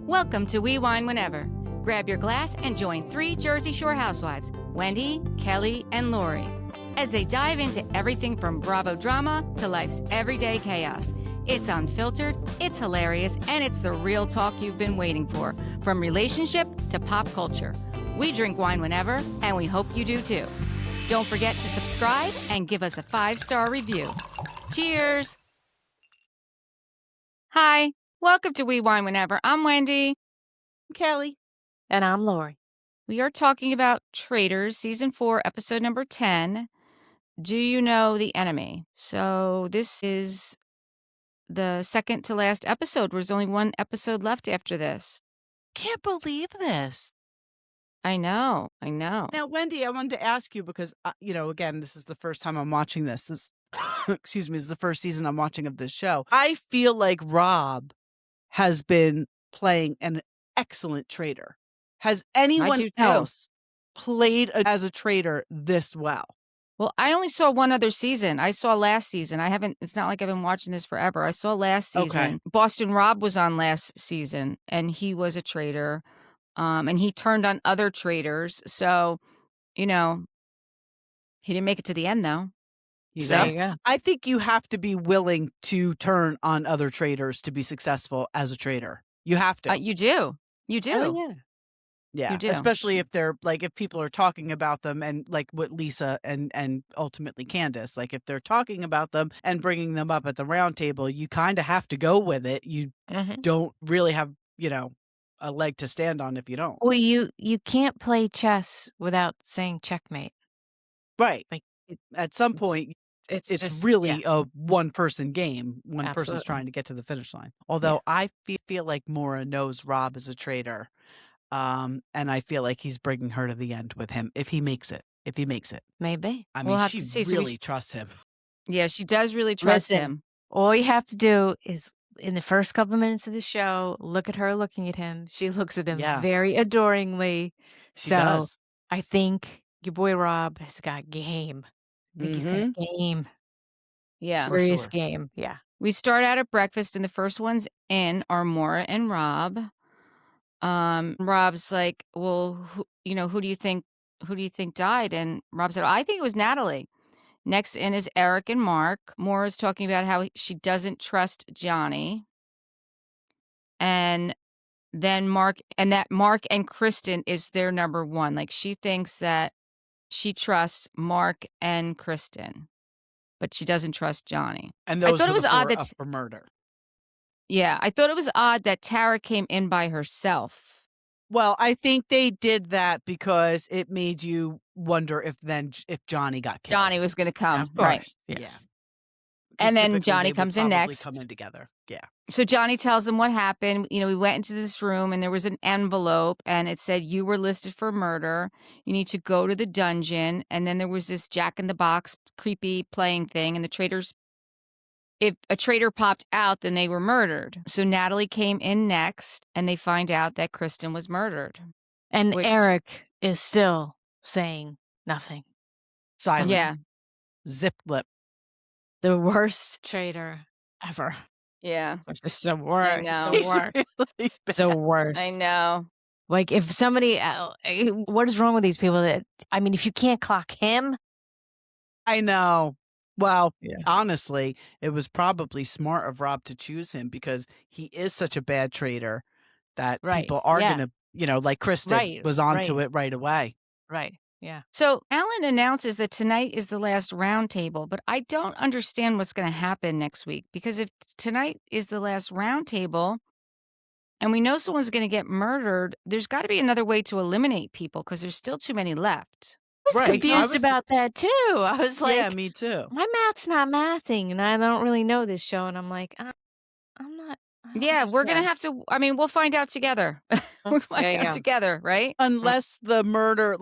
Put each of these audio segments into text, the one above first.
Welcome to We Wine Whenever. Grab your glass and join three Jersey Shore housewives, Wendy, Kelly, and Lori, as they dive into everything from Bravo drama to life's everyday chaos. It's unfiltered, it's hilarious, and it's the real talk you've been waiting for, from relationship to pop culture. We drink wine whenever, and we hope you do too. Don't forget to subscribe and give us a 5-star review. Cheers! Hi, welcome to We Wine Whenever. I'm Wendy. I'm Kelly. And I'm Lori. We are talking about Traitors, Season 4, Episode number 10. Do you know the enemy? So this is the second to last episode. There's only one episode left after this. Can't believe this. I know. Now, Wendy, I wanted to ask you because, again, this is the first time I'm watching this. This is the first season I'm watching of this show. I feel like Rob has been playing an excellent traitor. Has anyone else played as a traitor this well? Well, I only saw one other season. I saw last season. It's not like I've been watching this forever. I saw last season. Okay. Boston Rob was on last season, and he was a traitor. And he turned on other traitors. So, he didn't make it to the end, though. There you go. I think you have to be willing to turn on other traitors to be successful as a traitor. You have to. You do. You do. Oh, yeah. Yeah, You do. especially if they're like, if people are talking about them and like what Lisa and ultimately Candace, like if they're talking about them and bringing them up at the round table, you kind of have to go with it. You don't really have, a leg to stand on if you don't. Well, you can't play chess without saying checkmate. Right. Like At some point, it's it's just, really a one-person game. One person's Absolutely. trying to get to the finish line. Although I feel like Maura knows Rob is a traitor. And I feel like he's bringing her to the end with him if he makes it. Maybe. I mean, We'll have she to see. really trusts him. Yeah, she does really trust Listen, him. All you have to do is, in the first couple minutes of the show, look at her looking at him. She looks at him very adoringly. She So does. I think your boy Rob has got game. I think he's got game. Yeah. Serious sure. game. Yeah. We start out at breakfast, and the first ones in are Maura and Rob. Rob's like, well, who do you think died? And Rob said, I think it was Natalie. Next in is Eric and Mark. Maura's talking about how she doesn't trust Johnny. And then Mark and Kristen is their number one. Like, she thinks that she trusts Mark and Kristen, but she doesn't trust Johnny. And those I thought were it was the odd four that up for murder. Yeah, I thought it was odd that Tara came in by herself. Well, I think they did that because it made you wonder if Johnny got killed. Johnny was going to come, Of course. right? Yes. Yeah. And then typically Johnny they would comes in probably next. Come in together. Yeah. So Johnny tells them what happened. We went into this room and there was an envelope and it said, you were listed for murder. You need to go to the dungeon. And then there was this Jack in the Box creepy playing thing. And if a traitor popped out, then they were murdered. So Natalie came in next and they find out that Kristen was murdered. And Eric is still saying nothing. Silent. Yeah. Zip lip. The worst traitor ever. Yeah. It's the worst. I know. It's the worst. Really It's the worst. I know. Like, if somebody, what is wrong with these people? If you can't clock him. I know. Well, Yeah. honestly, it was probably smart of Rob to choose him because he is such a bad traitor that people are going to, like Kristen was onto it right away. Right. Yeah. So Alan announces that tonight is the last round table, but I don't understand what's going to happen next week, because if tonight is the last round table and we know someone's going to get murdered, there's got to be another way to eliminate people because there's still too many left. I was confused about that too. I was like, yeah, me too. My math's not mathing, and I don't really know this show, and I'm like, I'm not. Yeah, we're going to have to, we'll find out together. We'll find out together, right? Unless the murder,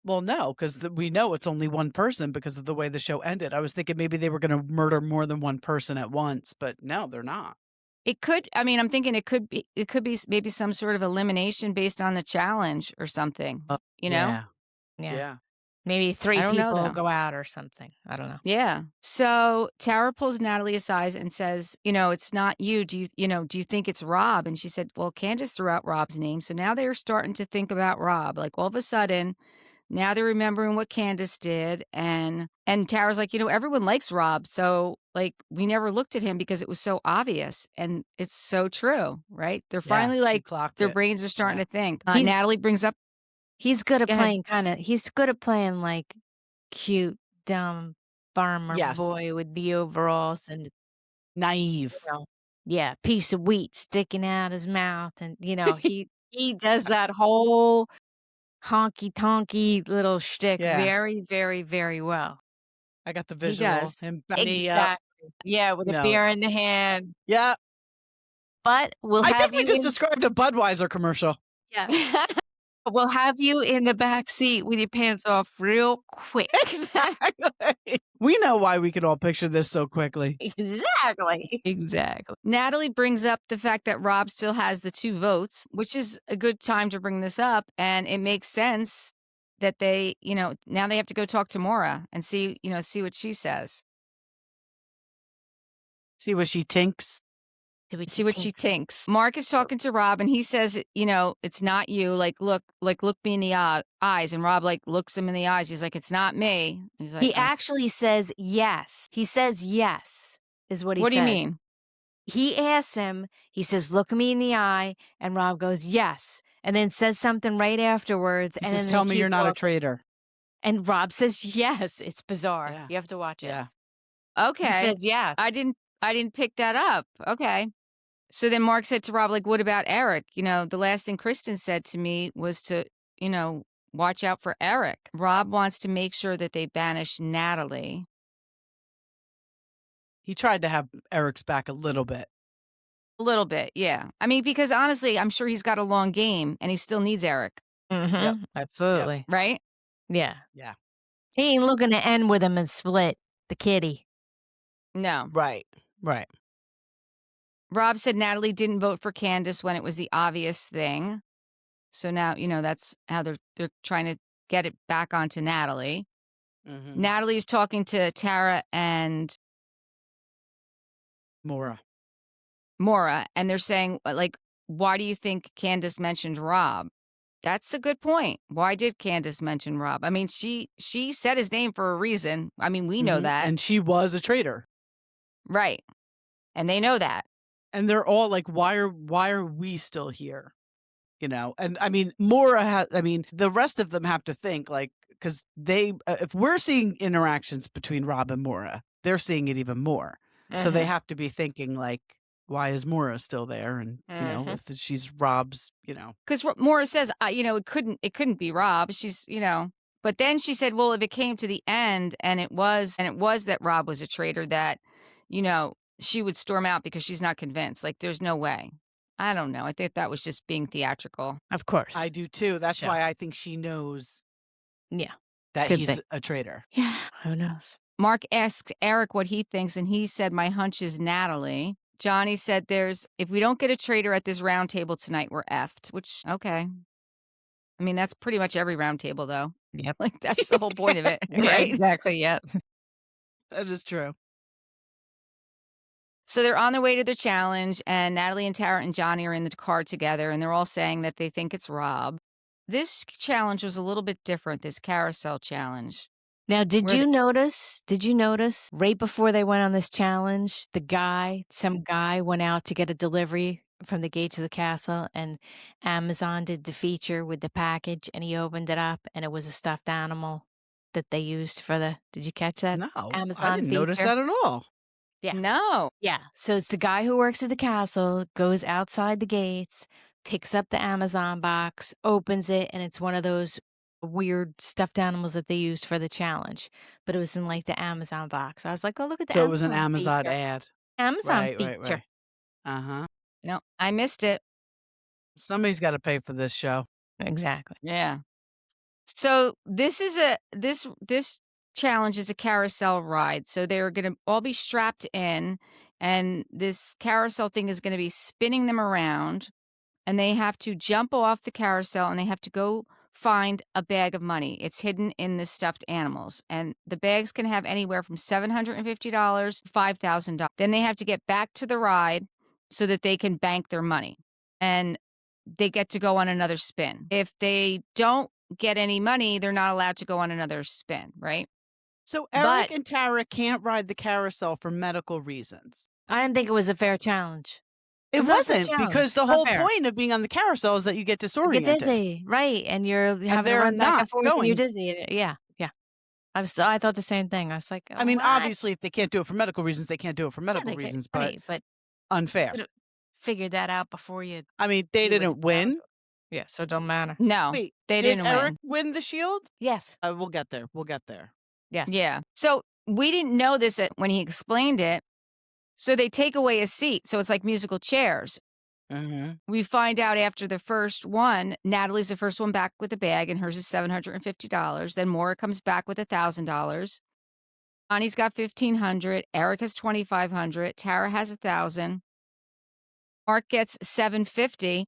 well, no, because we know it's only one person because of the way the show ended. I was thinking maybe they were going to murder more than one person at once, but no, they're not. It could, I'm thinking it could be maybe some sort of elimination based on the challenge or something, Yeah. Yeah. Maybe I three don't know, people though. go out or something. I don't know. Yeah. So Tara pulls Natalie aside and says, it's not you. Do you think it's Rob? And she said, well, Candace threw out Rob's name. So now they're starting to think about Rob. Like all of a sudden, now they're remembering what Candace did. And Tara's like, everyone likes Rob. So like we never looked at him because it was so obvious. And it's so true, right? They're finally she like, clocked their it. brains are starting to think. He's- Natalie brings up, He's good at Go ahead. he's good at playing like cute, dumb farmer Yes. boy with the overalls and Naive. yeah, piece of wheat sticking out his mouth. And, he does that whole honky tonky little shtick Yeah. very, very, very well. I got the He visual. does. Him backing me up. Yeah, with a No. beer in the hand. Yeah. But we'll I have think we you just in, described a Budweiser commercial. yeah, we'll have you in the back seat with your pants off real quick. Exactly. We know why we could all picture this so quickly. Exactly. Natalie brings up the fact that Rob still has the 2 votes, which is a good time to bring this up. And it makes sense that they, now they have to go talk to Maura and see what she says. See what she tinks. See what she tinks. Mark is talking to Rob and he says, it's not you. Like, look me in the eyes. And Rob like looks him in the eyes. He's like, it's not me. He's like, He actually says yes. He says yes, is what he says. What do you mean? He asks him, he says, look me in the eye. And Rob goes, yes. And then says something right afterwards. He and says, then tell me you're not a traitor. And Rob says, yes. It's bizarre. Yeah. You have to watch it. Yeah. Okay. He says yes. I didn't pick that up. Okay. So then Mark said to Rob, like, what about Eric? The last thing Kristen said to me was to, watch out for Eric. Rob wants to make sure that they banish Natalie. He tried to have Eric's back a little bit. A little bit, yeah. I mean, because honestly, I'm sure he's got a long game and he still needs Eric. Mm-hmm. Yep. Absolutely. Yep. Right? Yeah. Yeah. He ain't looking to end with him and split the kitty. No. Right. Rob said Natalie didn't vote for Candace when it was the obvious thing. So now, that's how they're trying to get it back onto Natalie. Mm-hmm. Natalie's talking to Tara and Maura, and they're saying, like, why do you think Candace mentioned Rob? That's a good point. Why did Candace mention Rob? I mean, she said his name for a reason. I mean, we know that. And she was a traitor. Right. And they know that. And they're all like, why are we still here? And I mean, Maura the rest of them have to think like, because they, if we're seeing interactions between Rob and Maura, they're seeing it even more. So they have to be thinking like, why is Maura still there? And, if she's Rob's, Because Maura says, it couldn't be Rob. She's, but then she said, well, if it came to the end and it was that Rob was a traitor, that, she would storm out because she's not convinced. Like, there's no way. I don't know. I think that was just being theatrical. Of course. I do too. That's why I think she knows. Yeah. That Could he's be. a traitor. Yeah. Who knows? Mark asked Eric what he thinks, and he said, my hunch is Natalie. Johnny said, if we don't get a traitor at this round table tonight, we're effed, which, okay. I mean, that's pretty much every round table, though. Yep. Like, that's the whole point of it, right? Yeah, exactly. Yep. That is true. So they're on their way to their challenge, and Natalie and Tara and Johnny are in the car together, and they're all saying that they think it's Rob. This challenge was a little bit different, this carousel challenge. Now, did you notice right before they went on this challenge, some guy went out to get a delivery from the gates of the castle, and Amazon did the feature with the package, and he opened it up, and it was a stuffed animal that they used for did you catch that? No, Amazon I didn't notice that at all. Yeah. No. Yeah. So it's the guy who works at the castle, goes outside the gates, picks up the Amazon box, opens it, and it's one of those weird stuffed animals that they used for the challenge. But it was in like the Amazon box. I was like, oh, look at that. So it was an Amazon ad. Amazon feature. Right. Uh-huh. No, I missed it. Somebody's got to pay for this show. Exactly. Yeah. So this challenge is a carousel ride. So they're going to all be strapped in, and this carousel thing is going to be spinning them around, and they have to jump off the carousel, and they have to go find a bag of money. It's hidden in the stuffed animals. And the bags can have anywhere from $750 to $5,000. Then they have to get back to the ride so that they can bank their money. And they get to go on another spin. If they don't get any money, they're not allowed to go on another spin, right? So Eric and Tara can't ride the carousel for medical reasons. I didn't think it was a fair challenge. It It's not a fair wasn't, challenge. because the It's not whole fair. point of being on the carousel is that you get You disoriented. get dizzy, right? And you're having to they're run back not and forth, and you're going. dizzy. Yeah. I thought the same thing. I was like, I mean, what? obviously, if they can't do it for medical reasons, they can't do it for Yeah, medical they could, reasons, but right? But unfair. could have figured that out before you. I mean, they do what's didn't win. allowed. Yeah, so it don't matter. No, Wait, they did didn't Eric win. win the shield? Yes. We'll get there. We'll get there. Yes. Yeah. So we didn't know this when he explained it. So they take away a seat. So it's like musical chairs. Mm-hmm. We find out after the first one, Natalie's the first one back with the bag, and hers is $750. Then Maura comes back with $1,000. Bonnie's got $1,500. Eric has $2,500. Tara has $1,000. Mark gets $750.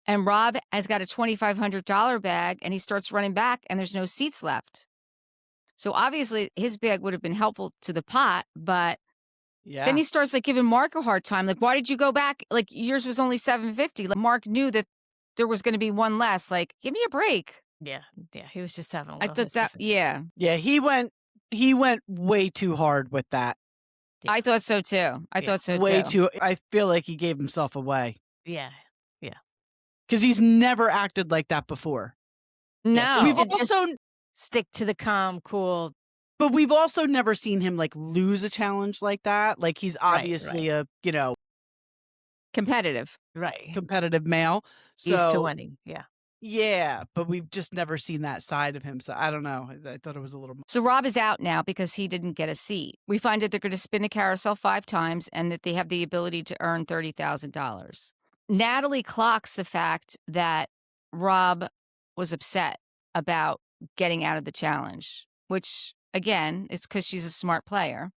And Rob has got a $2,500 bag, and he starts running back, and there's no seats left. So obviously his bag would have been helpful to the pot, but Yeah. then he starts like giving Mark a hard time. Like, why did you go back? Like, yours was only $750. Like, Mark knew that there was going to be one less. Like, give me a break. Yeah. He was just having a I little. thought that, yeah. Yeah, he went way too hard with that. Yeah. I thought so too. I thought so Way too. too. I feel like he gave himself away Yeah. because he's never acted like that before. No. We've Need to just also, stick to the calm, cool. but we've also never seen him like lose a challenge like that. Like he's obviously a Competitive. Right. competitive male. So Used to winning. Yeah. yeah, but we've just never seen that side of him. So I don't know. I thought it was a little. So Rob is out now because he didn't get a seat. We find that they're going to spin the carousel 5 times and that they have the ability to earn $30,000. Natalie clocks the fact that Rob was upset about getting out of the challenge, which, again, it's because she's a smart player.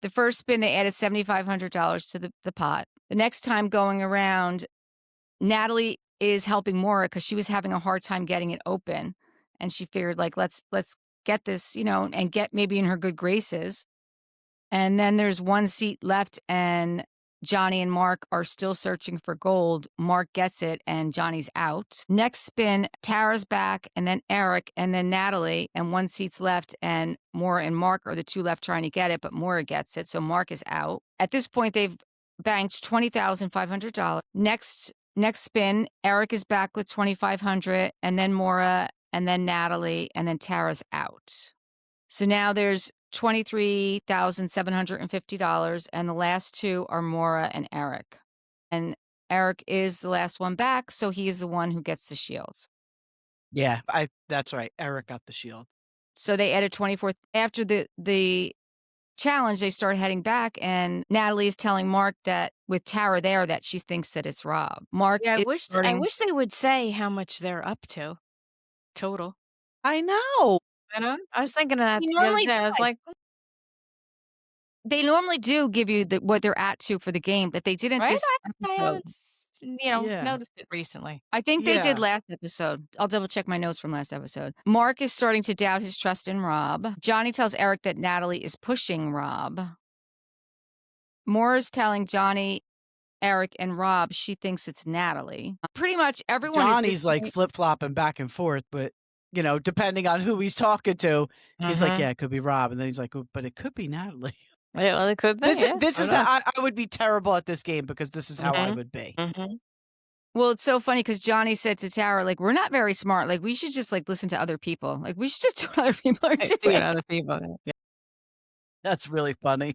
The first spin, they added $7,500 to the pot. The next time going around, Natalie is helping Maura because she was having a hard time getting it open. And she figured, like, let's get this, and get maybe in her good graces. And then there's one seat left, and Johnny and Mark are still searching for gold. Mark gets it, and Johnny's out. Next spin, Tara's back, and then Eric, and then Natalie, and one seat's left, and Maura and Mark are the 2 left trying to get it, but Maura gets it, so Mark is out. At this point, they've banked $20,500. Next spin, Eric is back with $2,500, and then Maura, and then Natalie, and then Tara's out. So now there's $23,750, and the last 2 are Maura and Eric. And Eric is the last one back, so he is the one who gets the shields. Yeah, that's right. Eric got the shield. So they added 24. After the challenge, they start heading back, and Natalie is telling Mark that with Tara there that she thinks that it's Rob. Mark, Yeah, I is wish they would say how much they're up to total. I know. I was thinking of that You the other normally day. I was do. like, They normally do give you what they're at to for the game, but they didn't right? this I episode. haven't, Yeah. noticed it recently. I think they did Yeah. last episode. I'll double check my notes from last episode. Mark is starting to doubt his trust in Rob. Johnny tells Eric that Natalie is pushing Rob. Maura's telling Johnny, Eric, and Rob she thinks it's Natalie. Pretty much everyone. Johnny's like flip-flopping back and forth, but depending on who he's talking to, he's like, yeah, it could be Rob. And then he's like, oh, but it could be Natalie. Yeah, well, it could be. This is I would be terrible at this game because this is how I would be. Well, it's so funny because Johnny said to Tara, like, we're not very smart. Like, we should just like listen to other people. Like, we should just do what other people are doing. Other people. Yeah. That's really funny.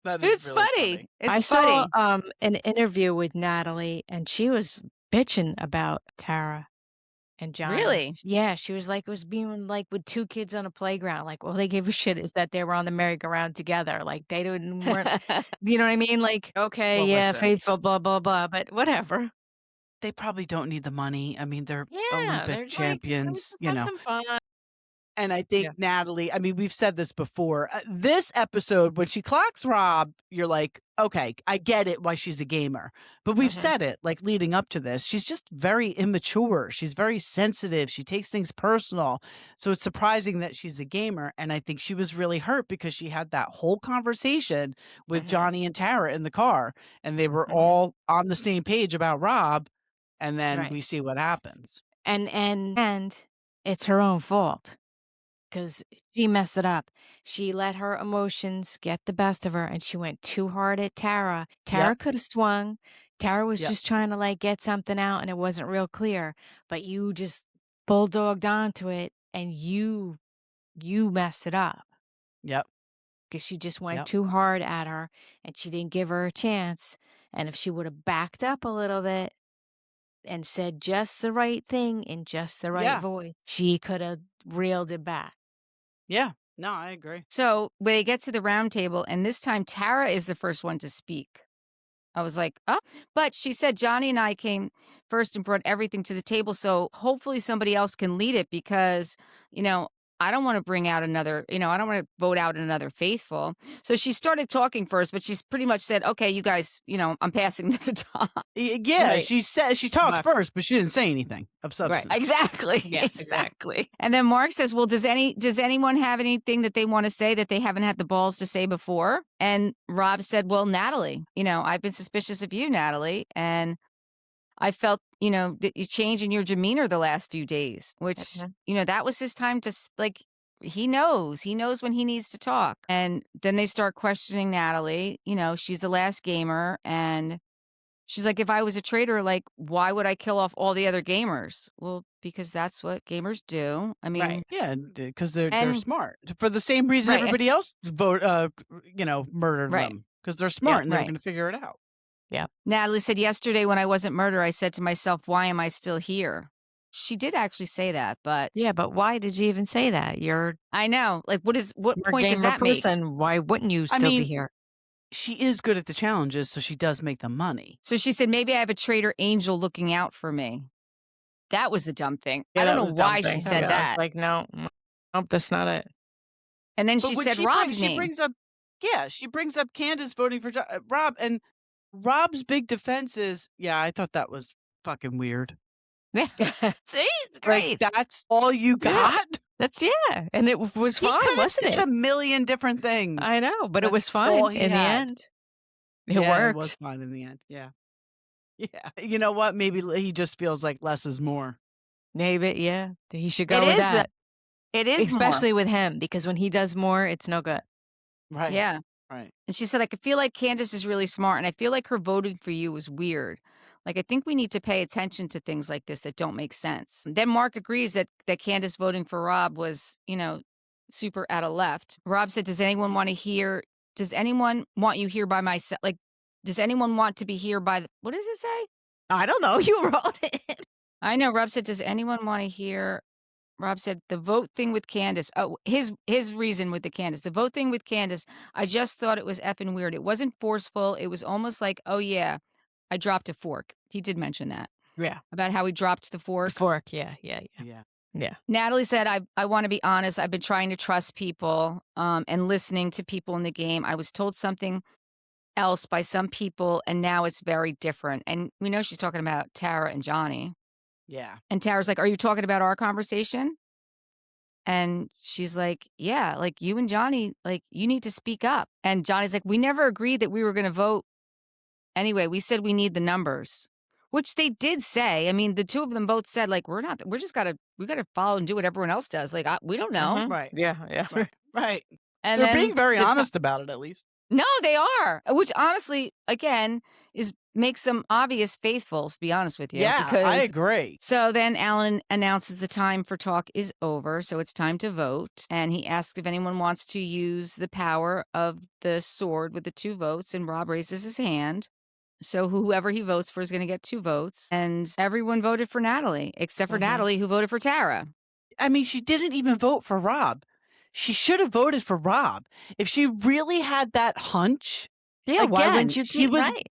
That is It's really funny. It's I funny. saw an interview with Natalie, and she was bitching about Tara and Johnny. Really? Yeah, she was like, it was being like with 2 kids on a playground. Like, all they gave a shit is that they were on the merry-go-round together. Like, they weren't, you know what I mean? Like, okay, Well, yeah, listen. faithful, blah, blah, blah, but whatever. They probably don't need the money. I mean, they're Yeah, Olympic champions. Have some fun. And I think Natalie, I mean, we've said this before. This episode, when she clocks Rob, you're like, okay, I get it why she's a gamer. But we've said it, like leading up to this. She's just very immature. She's very sensitive. She takes things personal. So it's surprising that she's a gamer. And I think she was really hurt because she had that whole conversation with Johnny and Tara in the car. And they were all on the same page about Rob. And then we see what happens. And it's her own fault. Because she messed it up. She let her emotions get the best of her, and she went too hard at Tara. Tara could have swung. Tara was just trying to like get something out, and it wasn't real clear. But you just bulldogged onto it, and you messed it up. Yep. Because she just went too hard at her, and she didn't give her a chance. And if she would have backed up a little bit and said just the right thing in just the right voice, she could have reeled it back. Yeah. No, I agree. So when they get to the round table, and this time Tara is the first one to speak. I was like, oh, but she said Johnny and I came first and brought everything to the table. So hopefully somebody else can lead it because, I don't want to bring out another, I don't want to vote out another faithful. So she started talking first, but she's pretty much said, okay, you guys, I'm passing the baton. Yeah, she said she talked first, but she didn't say anything of substance. Right, exactly. Yes, exactly. And then Mark says, well, does anyone have anything that they want to say that they haven't had the balls to say before? And Rob said, well, Natalie, I've been suspicious of you, Natalie. And I felt, that you change in your demeanor the last few days, which, that was his time to he knows when he needs to talk. And then they start questioning Natalie, she's the last gamer. And she's like, if I was a traitor, like, why would I kill off all the other gamers? Well, because that's what gamers do. I mean, yeah, because they're smart for the same reason everybody else murdered them because they're smart and they're going to figure it out. Yeah. Natalie said yesterday when I wasn't murdered, I said to myself, why am I still here? She did actually say that, but yeah, but why did you even say that? I know. Like, what point does that make? Why wouldn't you still be here? She is good at the challenges, so she does make the money. So she said, maybe I have a traitor angel looking out for me. That was the dumb thing. Yeah, I don't know why she said that. Like, no, that's not it. And then she said Rob's name. She brings up Candace voting for Rob, and Rob's big defense is, I thought that was fucking weird. Yeah. See, it's great. Like, that's all you got? And it was fine, wasn't it? A million different things. I know, but it was fine in the end. It worked. It was fine in the end. Yeah. Yeah. You know what? Maybe he just feels like less is more. Maybe, yeah. He should go with that. It is especially more. with him, because when he does more, it's no good. Right. Yeah. Right. And she said, I could feel like Candace is really smart, and I feel like her voting for you was weird. Like, I think we need to pay attention to things like this that don't make sense. And then Mark agrees that Candace voting for Rob was, super out of left. Rob said, does anyone want you here by myself? Like, does anyone want to be here by, what does it say? I don't know. You wrote it. I know. Rob said, does anyone want to hear? Rob said, the vote thing with Candace. Oh, his reason with the Candace. The vote thing with Candace, I just thought it was effing weird. It wasn't forceful. It was almost like, oh, yeah, I dropped a fork. He did mention that. Yeah. About how he dropped the fork. The fork, yeah. Natalie said, I want to be honest. I've been trying to trust people and listening to people in the game. I was told something else by some people, and now it's very different. And we know she's talking about Tara and Johnny. Yeah. And Tara's like, are you talking about our conversation? And she's like, yeah, like you and Johnny, like you need to speak up. And Johnny's like, we never agreed that we were going to vote. Anyway, we said we need the numbers, which they did say. I mean, the two of them both said, like, we got to follow and do what everyone else does. Like, we don't know. Mm-hmm. Right. Yeah. Right. And they're being very honest about it, at least. No, they are, which honestly, again, makes them obvious faithfuls, to be honest with you. Yeah, because, I agree. So then Alan announces the time for talk is over, so it's time to vote. And he asks if anyone wants to use the power of the sword with the 2 votes, and Rob raises his hand. So whoever he votes for is going to get 2 votes. And everyone voted for Natalie, except for Natalie, who voted for Tara. I mean, she didn't even vote for Rob. She should have voted for Rob. If she really had that hunch. Yeah, again, why wouldn't you keep right?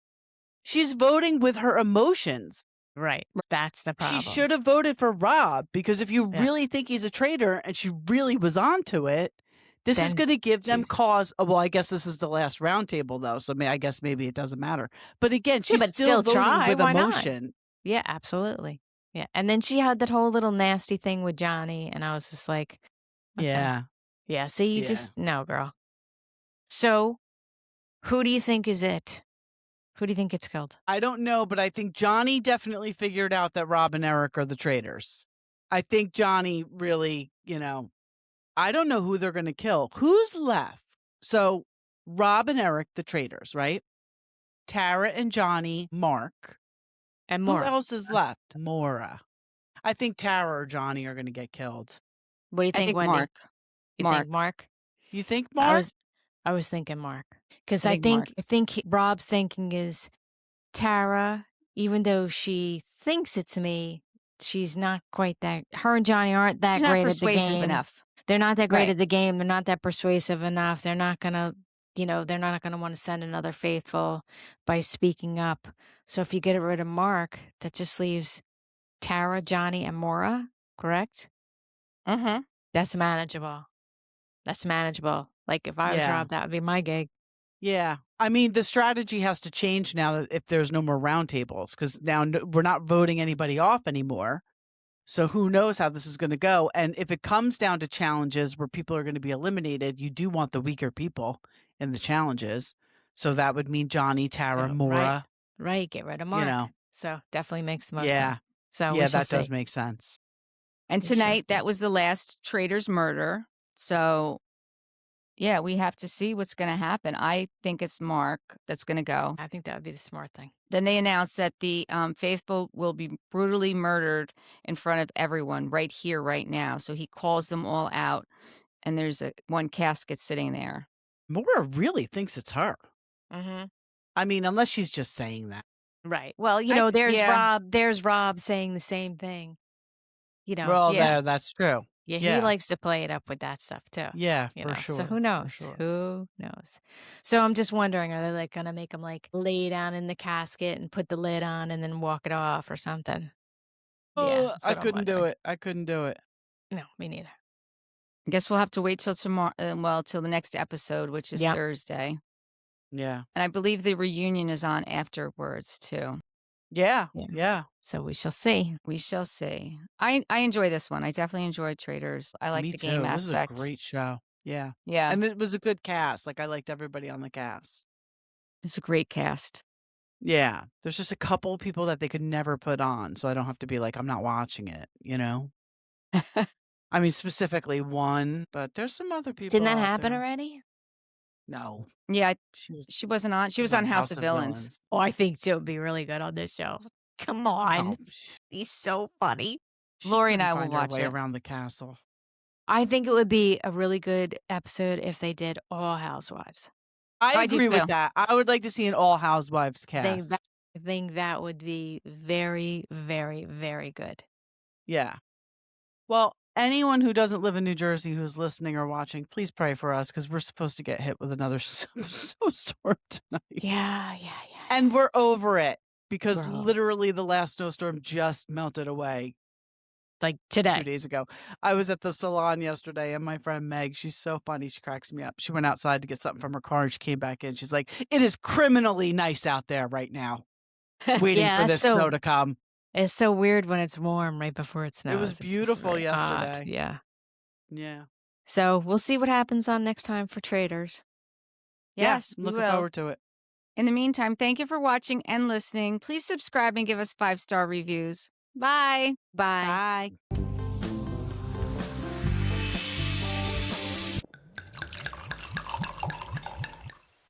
She's voting with her emotions. Right. That's the problem. She should have voted for Rob, because if you Yeah. really think he's a traitor and she really was onto it, this is Then going to give them she's- cause. Well, I guess this is the last roundtable, though, so I guess maybe it doesn't matter. But again, she's but still still voting try. with Why not? emotion. Yeah, absolutely. Yeah. And then she had that whole little nasty thing with Johnny, and I was just like, okay. Yeah. Yeah, see, you Yeah. just, no, girl. So, who do you think is it? Who do you think gets killed? I don't know, but I think Johnny definitely figured out that Rob and Eric are the traitors. I think Johnny really, I don't know who they're going to kill. Who's left? So Rob and Eric, the traitors, right? Tara and Johnny, Mark. And Who Maura. else is left? Maura. I think Tara or Johnny are going to get killed. What do you I think, think Wendy? Mark. You Mark. think Mark? You think Mark? I was thinking Mark. Because I think Rob's thinking is Tara, even though she thinks it's me, she's not quite that. Her and Johnny aren't that She's not great at the persuasive game. enough. They're not that great Right. at the game. They're not that persuasive enough. They're not going to, they're not going to want to send another faithful by speaking up. So if you get rid of Mark, that just leaves Tara, Johnny, and Maura, correct? Mm-hmm. That's manageable. That's manageable. Like if I was Yeah. Rob, that would be my gig. Yeah. I mean, the strategy has to change now that if there's no more roundtables, because now we're not voting anybody off anymore. So who knows how this is going to go. And if it comes down to challenges where people are going to be eliminated, you do want the weaker people in the challenges. So that would mean Johnny, Tara, So, Maura. Right. Get rid of Mark. So definitely makes the most sense. So Yeah, we shall that does see. make sense. And We shall tonight, see. that was the last traitor's murder. So, yeah, we have to see what's going to happen. I think it's Mark that's going to go. I think that would be the smart thing. Then they announced that the faithful will be brutally murdered in front of everyone right here, right now. So he calls them all out, and there's one casket sitting there. Maura really thinks it's her. Mm-hmm. I mean, unless she's just saying that. Right. Well, there's Rob saying the same thing. Well, yeah. that's true. Yeah, Yeah. he likes to play it up with that stuff too. Yeah, You for know, sure. so who for knows? sure. Who knows? So I'm just wondering, are they like gonna make him like lay down in the casket and put the lid on and then walk it off or something? Oh, that's I what I'm couldn't do wondering. it. I couldn't do it. No, me neither. I guess we'll have to wait till tomorrow. Till the next episode, which is Yep. Thursday. Yeah. And I believe the reunion is on afterwards too. Yeah. Yeah. Yeah. So we shall see. We shall see. I enjoy this one. I definitely enjoyed Traitors. I like Me the game too. aspect. This is a great show. Yeah. Yeah, And it was a good cast. Like, I liked everybody on the cast. it's a great cast. Yeah. There's just a couple people that they could never put on. So I don't have to be like, I'm not watching it, I mean, specifically one, but there's some other people. Didn't that out happen there. already? No. Yeah, She wasn't on. She was on House of Villains. Oh, I think she'll be really good on this show. Come on. Oh, He's so funny. Lori and couldn't I will find her watch way it. around the castle. I think it would be a really good episode if they did all housewives. I do agree with too. that. I would like to see an all housewives cast. I think that would be very, very, very good. Yeah. Well, anyone who doesn't live in New Jersey who's listening or watching, please pray for us because we're supposed to get hit with another snowstorm tonight. Yeah. And we're over it because Girl. literally the last snowstorm just melted away Like 2 today. days ago. I was at the salon yesterday and my friend Meg, she's so funny. She cracks me up. She went outside to get something from her car and she came back in. She's like, it is criminally nice out there right now, waiting for this snow to come. It's so weird when it's warm right before it snows. It was It's just beautiful very odd. yesterday. Yeah. Yeah. So we'll see what happens on next time for Traitors. Yes, yeah, we looking will. forward to it. In the meantime, thank you for watching and listening. Please subscribe and give us 5-star reviews. Bye. Bye. Bye.